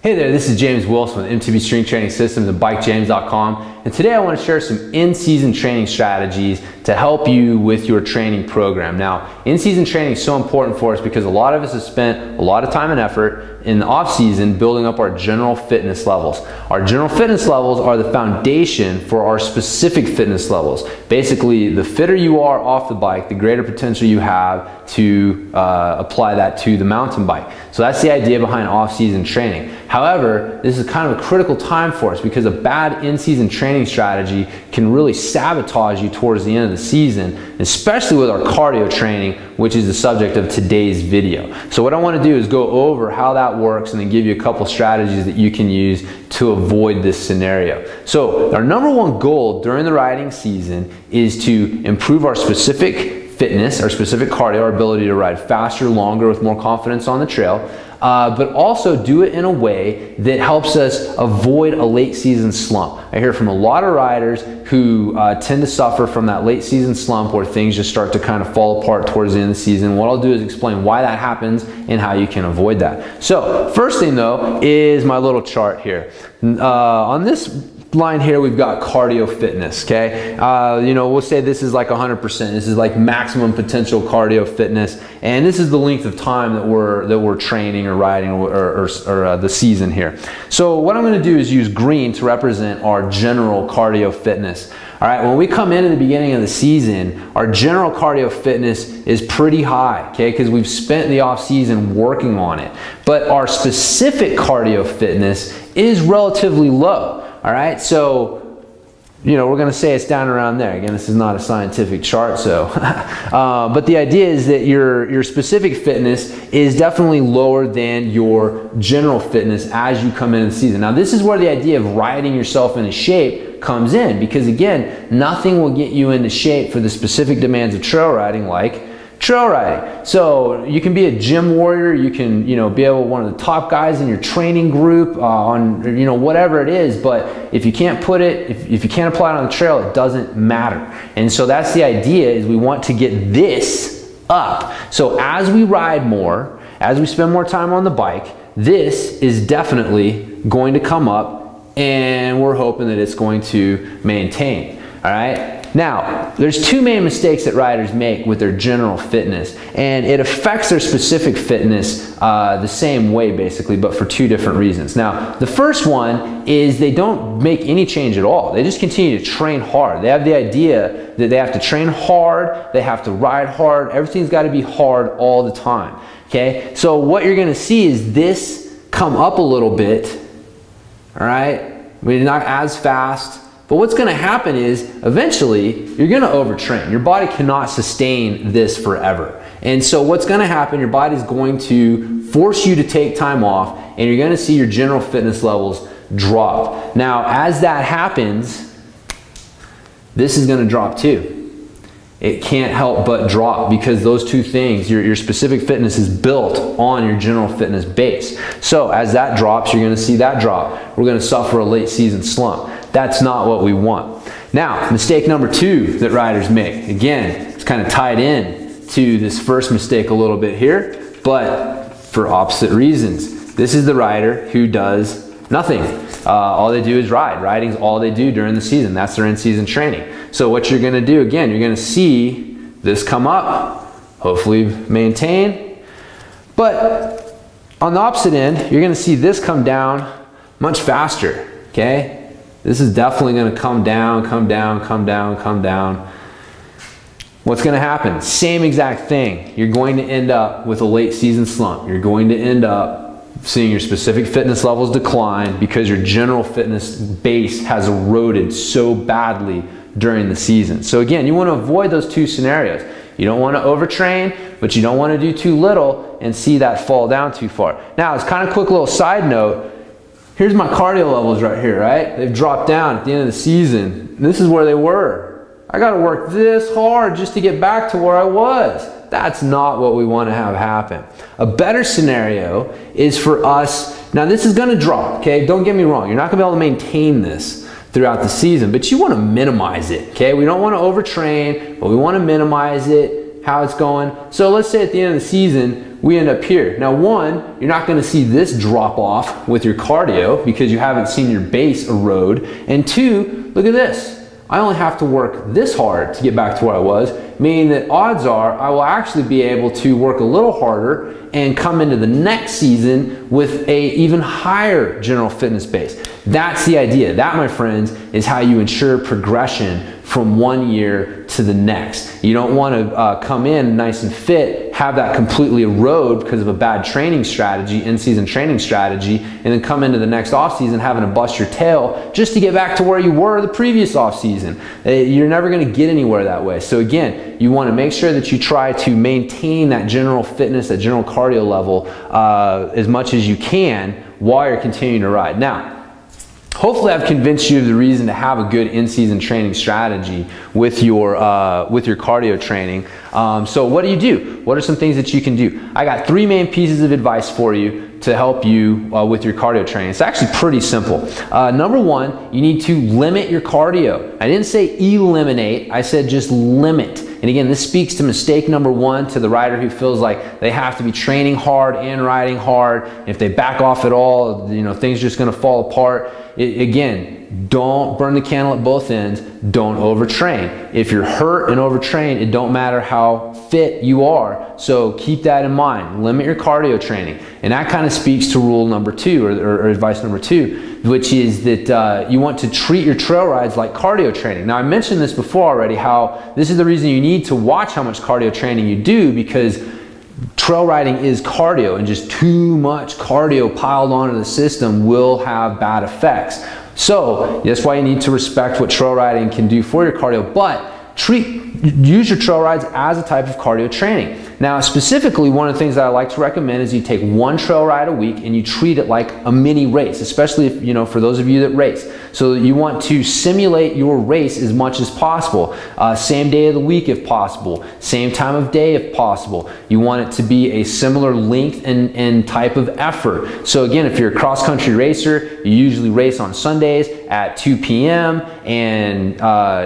Hey there, this is James Wilson with MTB Strength Training Systems and BikeJames.com, and today I want to share some in-season training strategies to help you with your training program. Now, in-season training is so important for us because a lot of us have spent a lot of time and effort in the off-season building up our general fitness levels. Our general fitness levels are the foundation for our specific fitness levels. Basically, the fitter you are off the bike, the greater potential you have to apply that to the mountain bike. So that's the idea behind off-season training. However, this is kind of a critical time for us because a bad in-season training strategy can really sabotage you towards the end of the season, especially with our cardio training, which is the subject of today's video. So what I want to do is go over how that works and then give you a couple strategies that you can use to avoid this scenario. So our number one goal during the riding season is to improve our specific fitness, our specific cardio, our ability to ride faster, longer, with more confidence on the trail, but also do it in a way that helps us avoid a late season slump. I hear from a lot of riders who tend to suffer from that late season slump where things just start to kind of fall apart towards the end of the season. What I'll do is explain why that happens and how you can avoid that. So first thing though is my little chart here. On this line here we've got cardio fitness, okay? You know, we'll say this is like 100%. This is like maximum potential cardio fitness, and this is the length of time that we're training or riding or the season here. So what I'm going to do is use green to represent our general cardio fitness. All right, when we come into the beginning of the season, our general cardio fitness is pretty high, okay, because we've spent the off season working on it. But our specific cardio fitness is relatively low. All right, so, you know, we're going to say it's down around there. Again, this is not a scientific chart, so. But the idea is that your specific fitness is definitely lower than your general fitness as you come into the season. Now, this is where the idea of riding yourself into shape comes in, because again, nothing will get you into shape for the specific demands of trail riding like trail riding. So you can be a gym warrior, you can, you know, be one of the top guys in your training group on, you know, whatever it is, but if you can't put it, if you can't apply it on the trail, it doesn't matter. And so that's the idea, is we want to get this up. So as we ride more, as we spend more time on the bike, this is definitely going to come up, and we're hoping that it's going to maintain. All right. Now, there's two main mistakes that riders make with their general fitness, and it affects their specific fitness the same way basically, but for two different reasons. Now, the first one is they don't make any change at all. They just continue to train hard. They have the idea that they have to train hard, they have to ride hard, everything's got to be hard all the time. Okay, so what you're going to see is this come up a little bit, all right? I mean, not as fast. But what's going to happen is eventually you're going to overtrain. Your body cannot sustain this forever. And so what's going to happen, your body's going to force you to take time off, and you're going to see your general fitness levels drop. Now, as that happens, this is going to drop too. It can't help but drop, because those two things, your specific fitness is built on your general fitness base. So as that drops, you're going to see that drop. We're going to suffer a late season slump. That's not what we want. Now, mistake number two that riders make, again, it's kind of tied in to this first mistake a little bit here, but for opposite reasons. This is the rider who does nothing. All they do is ride. Riding's all they do during the season. That's their in-season training. So what you're going to do, again, you're going to see this come up, hopefully maintain. But on the opposite end, you're going to see this come down much faster, okay? This is definitely going to come down, come down, come down, come down. What's going to happen? Same exact thing. You're going to end up with a late season slump. You're going to end up seeing your specific fitness levels decline because your general fitness base has eroded so badly during the season. So again, you want to avoid those two scenarios. You don't want to overtrain, but you don't want to do too little and see that fall down too far. Now, it's kind of quick little side note. Here's my cardio levels right here, right? They've dropped down at the end of the season. This is where they were. I got to work this hard just to get back to where I was. That's not what we want to have happen. A better scenario is for us, now this is going to drop, okay? Don't get me wrong. You're not going to be able to maintain this throughout the season, but you want to minimize it, okay? We don't want to overtrain, but we want to minimize it, how it's going. So let's say at the end of the season, we end up here. Now one, you're not gonna see this drop off with your cardio because you haven't seen your base erode. And two, look at this. I only have to work this hard to get back to where I was, meaning that odds are I will actually be able to work a little harder and come into the next season with a even higher general fitness base. That's the idea. That, my friends, is how you ensure progression from one year to the next. You don't want to come in nice and fit, have that completely erode because of a bad training strategy, in-season training strategy, and then come into the next off-season having to bust your tail just to get back to where you were the previous off-season. You're never going to get anywhere that way. So again, you want to make sure that you try to maintain that general fitness, that general cardio level as much as you can while you're continuing to ride. Now, hopefully I've convinced you of the reason to have a good in-season training strategy with your cardio training. So what do? What are some things that you can do? I got 3 main pieces of advice for you to help you with your cardio training. It's actually pretty simple. Number 1, you need to limit your cardio. I didn't say eliminate, I said just limit. And again, this speaks to mistake number 1 to the rider who feels like they have to be training hard and riding hard. If they back off at all, you know, things are just gonna fall apart. Again, don't burn the candle at both ends. Don't overtrain. If you're hurt and overtrained, it don't matter how fit you are. So keep that in mind. Limit your cardio training. And that kind of speaks to rule number 2 or advice number 2, which is that you want to treat your trail rides like cardio training. Now I mentioned this before already, how this is the reason you need to watch how much cardio training you do, because trail riding is cardio, and just too much cardio piled onto the system will have bad effects. So that's why you need to respect what trail riding can do for your cardio, but use your trail rides as a type of cardio training. Now specifically, one of the things that I like to recommend is you take 1 trail ride a week and you treat it like a mini race, especially if, you know, for those of you that race. So you want to simulate your race as much as possible. Same day of the week if possible, same time of day if possible. You want it to be a similar length and type of effort. So again, if you're a cross-country racer, you usually race on Sundays at 2 p.m. and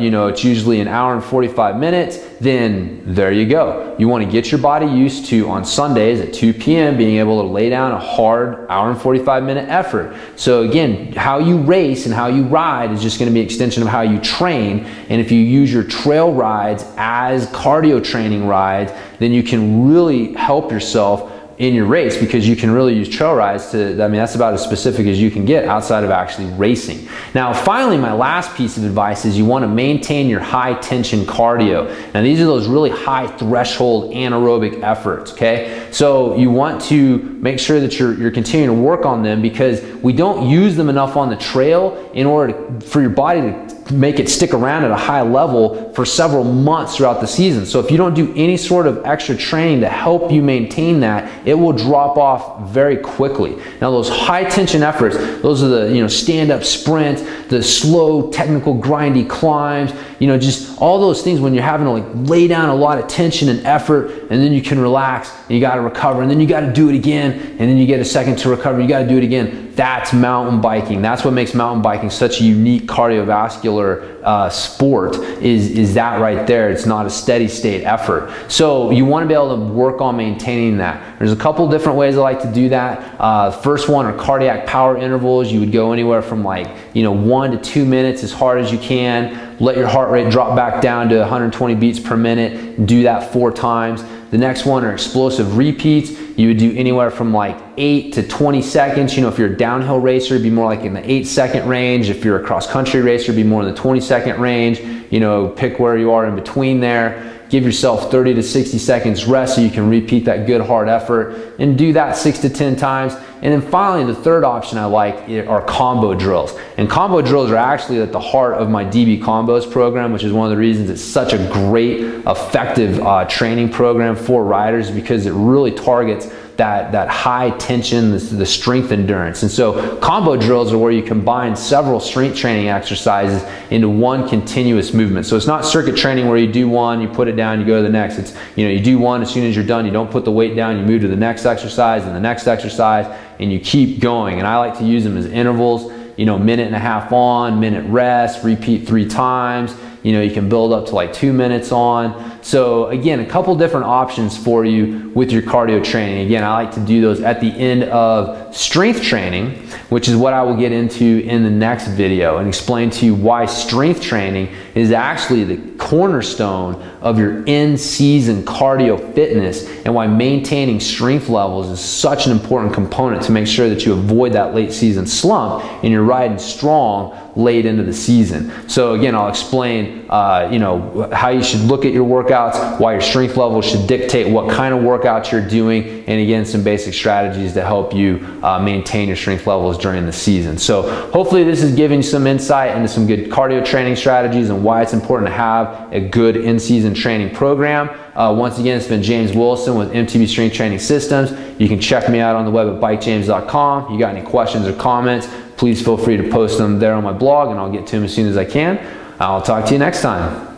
you know, it's usually an hour and 45 minutes, then there you go. You want to get your body used to, on Sundays at 2 p.m. being able to lay down a hard hour and 45 minute effort. So again, how you race and how you ride is just going to be an extension of how you train. And if you use your trail rides as cardio training rides, then you can really help yourself in your race, because you can really use trail rides to, I mean, that's about as specific as you can get outside of actually racing. Now, finally, my last piece of advice is you want to maintain your high tension cardio. Now, these are those really high threshold anaerobic efforts, okay? So you want to make sure that you're continuing to work on them, because we don't use them enough on the trail in order for your body to make it stick around at a high level for several months throughout the season. So if you don't do any sort of extra training to help you maintain that, it will drop off very quickly. Now those high tension efforts, those are the, you know, stand-up sprints, the slow technical grindy climbs, you know, just all those things when you're having to like lay down a lot of tension and effort, and then you can relax and you got to recover, and then you got to do it again, and then you get a second to recover, you got to do it again. That's mountain biking. That's what makes mountain biking such a unique cardiovascular sport, is that right there. It's not a steady state effort. So you want to be able to work on maintaining that. There's a couple different ways I like to do that. First one are cardiac power intervals. You would go anywhere from like, you know, 1 to 2 minutes as hard as you can. Let your heart rate drop back down to 120 beats per minute. Do that 4 times. The next one are explosive repeats. You would do anywhere from like 8 to 20 seconds. You know, if you're a downhill racer, it'd be more like in the 8-second range. If you're a cross-country racer, it'd be more in the 20-second range. You know, pick where you are in between there. Give yourself 30 to 60 seconds rest so you can repeat that good hard effort, and do that 6 to 10 times. And then finally, the third option I like are combo drills. And combo drills are actually at the heart of my DB Combos program, which is one of the reasons it's such a great, effective training program for riders, because it really targets that high tension, the strength endurance. And so combo drills are where you combine several strength training exercises into one continuous movement. So it's not circuit training where you do one, you put it down, you go to the next. It's, you know, you do one, as soon as you're done, you don't put the weight down, you move to the next exercise and the next exercise, and you keep going. And I like to use them as intervals, you know, 1.5 minutes on, minute rest, repeat 3 times. You know, you can build up to like 2 minutes on, So again, a couple different options for you with your cardio training. Again, I like to do those at the end of strength training, which is what I will get into in the next video, and explain to you why strength training is actually the cornerstone of your in-season cardio fitness, and why maintaining strength levels is such an important component to make sure that you avoid that late season slump and you're riding strong late into the season. So again, I'll explain how you should look at your workouts, why your strength levels should dictate what kind of workouts you're doing, and again, some basic strategies to help you maintain your strength levels during the season. So hopefully this is giving you some insight into some good cardio training strategies and why it's important to have a good in-season training program. Once again, it's been James Wilson with MTB Strength Training Systems. You can check me out on the web at bikejames.com. If you got any questions or comments, please feel free to post them there on my blog, and I'll get to them as soon as I can. I'll talk to you next time.